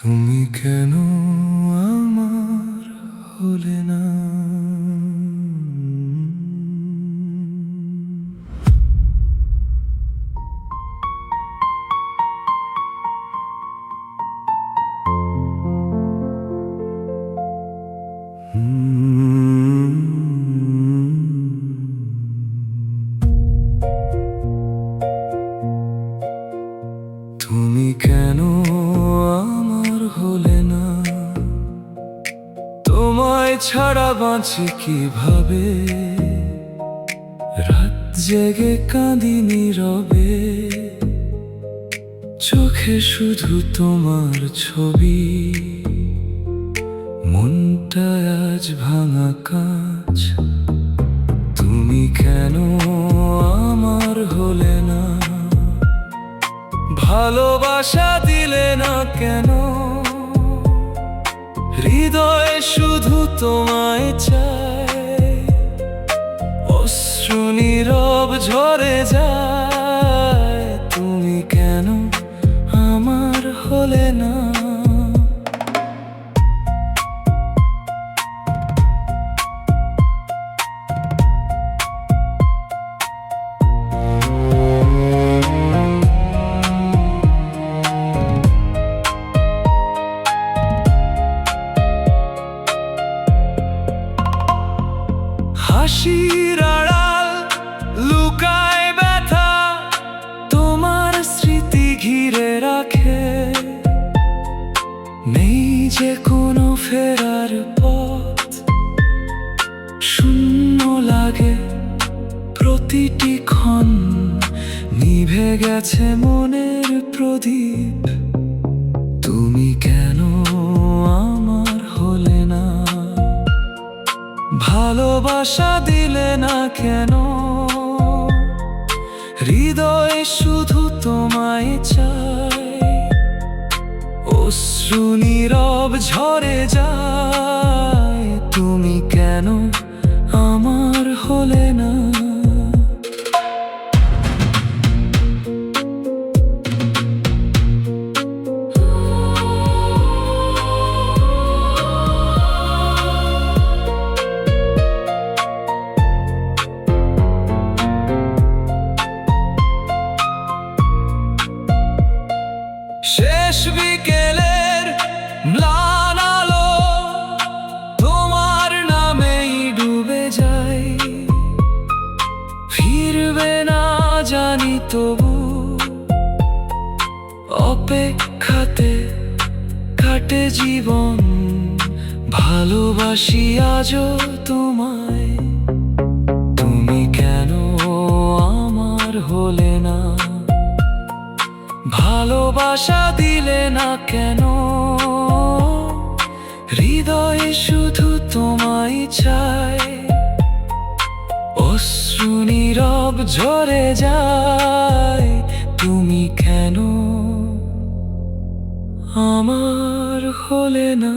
তুমি কেন আমার হলে না? তুমি কেন আমার হলে না? তোমায় ছাড়া বাঁচি কিভাবে? রাত জেগে কাঁদি নীরবে, চোখে শুধু তোমার ছবি। মনটা আজ ভাঙা কাঁচ। তুমি কেন আমার হলে না? ভালোবাসা দিলে না কেন? হৃদয়ে শুধু তোমায় চায়। অশ্রু নীরব ঝরে যায়। তুমি কেন আমার হলে না? হাসির আড়াল লুকায় ব্যথা, তোমার স্মৃতি ঘিরে রাখে। নেই যে কোনো ফেরার পথ, শূন্য লাগে প্রতিটি ক্ষণ। নিভে গেছে মনের প্রদীপ। তুমি কেন আমার হলে না? ভালোবাসা দিলে না কেন? হৃদয় শুধু তোমায় চায়। অশ্রু নীরব ঝরে যায়। তুমি কেন আমার হলে না? শেষ বিকেলের ম্লান আলো তোমার নামেই ডুবে যায়। ফিরবে না জানি, তবু অপেক্ষাতে কাটে জীবন। ভালোবাসি আজও তোমায়। তুমি কেন আমার হলে না? ভালোবাসা দিলে না কেন? হৃদয়ে শুধু তোমায় চায়। অশ্রু নীরব ঝরে যায়। তুমি কেন আমার হলে না?